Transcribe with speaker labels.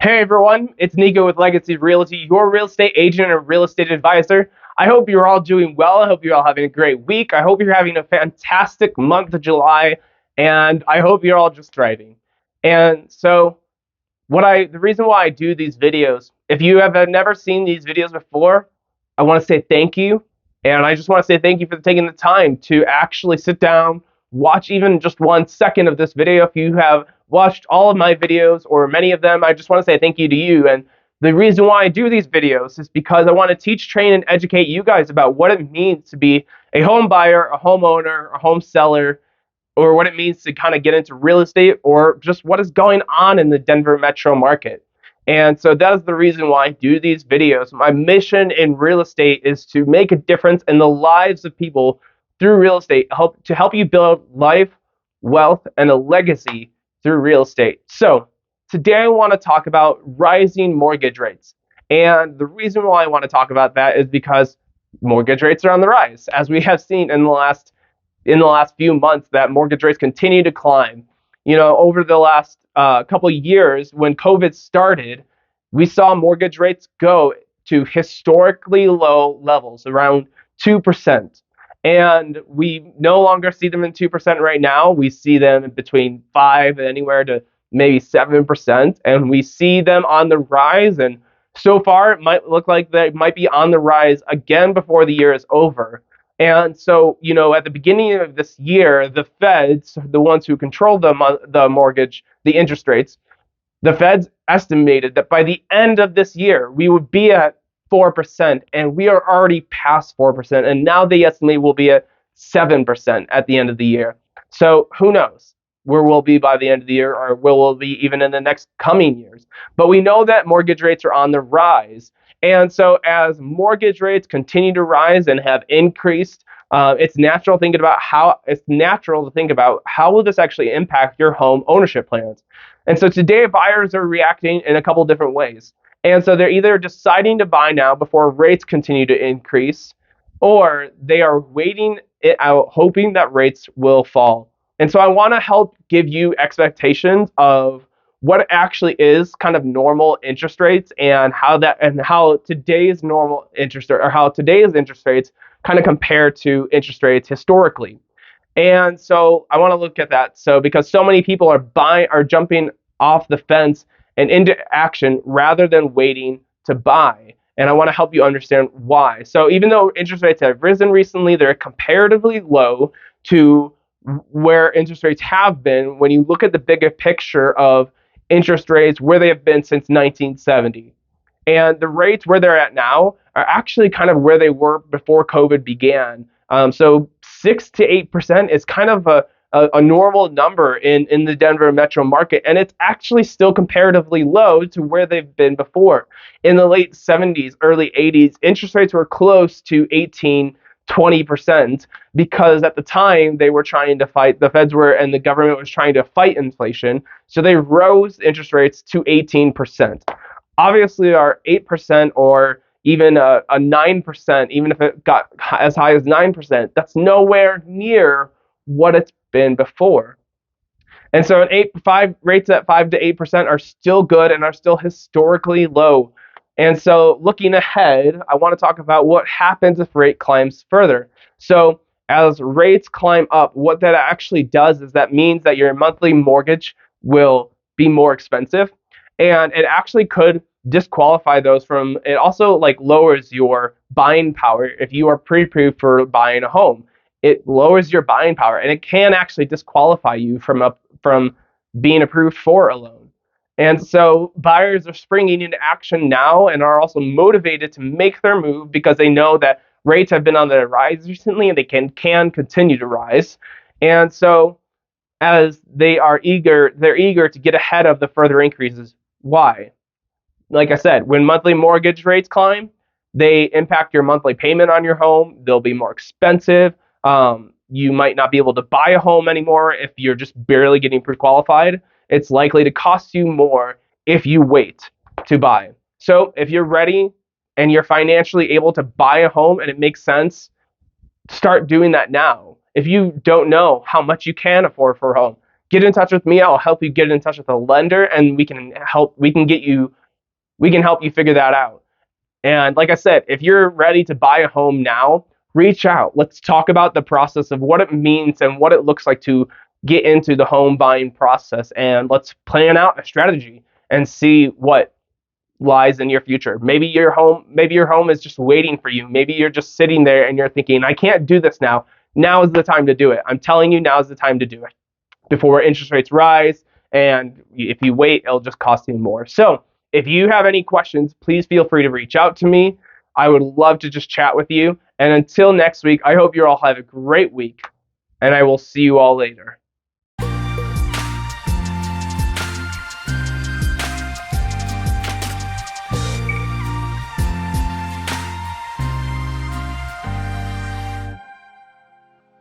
Speaker 1: Hey everyone, it's Nico with Legacy Realty, your real estate agent and real estate advisor. I hope you're all doing well. I hope you're all having a great week. I hope you're having a fantastic month of July, and I hope you're all just thriving. And so, the reason why I do these videos, if you have never seen these videos before, I want to say thank you. And I just want to say thank you for taking the time to actually sit down, watch even just 1 second of this video. If you have watched all of my videos or many of them, I just want to say thank you to you. And the reason why I do these videos is because I want to teach, train, and educate you guys about what it means to be a home buyer, a homeowner, a home seller, or what it means to kind of get into real estate, or just what is going on in the Denver metro market. And so that is the reason why I do these videos. My mission in real estate is to make a difference in the lives of people through real estate, to help you build life, wealth, and a legacy through real estate. So today I want to talk about rising mortgage rates. And the reason why I want to talk about that is because mortgage rates are on the rise, as we have seen in the last few months that mortgage rates continue to climb. Over the last couple of years, when COVID started, we saw mortgage rates go to historically low levels, around 2%. And we no longer see them in 2% right now. We see them between 5 and anywhere to maybe 7%. And we see them on the rise. And so far, it might look like they might be on the rise again before the year is over. And so, at the beginning of this year, the Feds, the ones who control the mortgage, the interest rates, the Feds estimated that by the end of this year, we would be at 4%, and we are already past 4%. And now they estimate we'll be at 7% at the end of the year. So who knows where we'll be by the end of the year, or where we'll be even in the next coming years. But we know that mortgage rates are on the rise. And so as mortgage rates continue to rise and have increased, it's natural to think about how will this actually impact your home ownership plans. And so today buyers are reacting in a couple different ways. And so they're either deciding to buy now before rates continue to increase, or they are waiting it out, hoping that rates will fall. And so I want to help give you expectations of what actually is kind of normal interest rates, and how today's normal interest or how today's interest rates kind of compare to interest rates historically. And so I want to look at that. So because so many people are jumping off the fence and into action rather than waiting to buy. And I want to help you understand why. So even though interest rates have risen recently, they're comparatively low to where interest rates have been when you look at the bigger picture of interest rates, where they have been since 1970. And the rates where they're at now are actually kind of where they were before COVID began. So 6 to 8% is kind of a normal number in the Denver metro market, and it's actually still comparatively low to where they've been before. In the late 70s, early 80s, interest rates were close to 18-20%, because at the time they were trying to fight, the Feds were, and the government was trying to fight inflation, so they rose interest rates to 18%. Obviously, our 8% or even a 9%, even if it got as high as 9%, that's nowhere near what it's been before. And so rates at 5 to 8% are still good and are still historically low. And so looking ahead, I want to talk about what happens if rate climbs further. So as rates climb up, what that actually does is that means that your monthly mortgage will be more expensive, and it actually could disqualify those from it. Also, like, lowers your buying power. If you are pre-approved for buying a home, it lowers your buying power, and it can actually disqualify you from being approved for a loan. And so buyers are springing into action now and are also motivated to make their move, because they know that rates have been on the rise recently and they can continue to rise. And so as they're eager to get ahead of the further increases. Why? Like I said, when monthly mortgage rates climb, they impact your monthly payment on your home. They'll be more expensive. You might not be able to buy a home anymore if you're just barely getting pre-qualified. It's likely to cost you more if you wait to buy. So if you're ready and you're financially able to buy a home and it makes sense, start doing that now. If you don't know how much you can afford for a home, get in touch with me. I'll help you get in touch with a lender, and we can help you figure that out. And like I said, if you're ready to buy a home now, reach out. Let's talk about the process of what it means and what it looks like to get into the home buying process. And let's plan out a strategy and see what lies in your future. Maybe your home is just waiting for you. Maybe you're just sitting there and you're thinking, I can't do this now. Now is the time to do it. I'm telling you, now is the time to do it before interest rates rise. And if you wait, it'll just cost you more. So if you have any questions, please feel free to reach out to me. I would love to just chat with you. And until next week, I hope you all have a great week, and I will see you all later.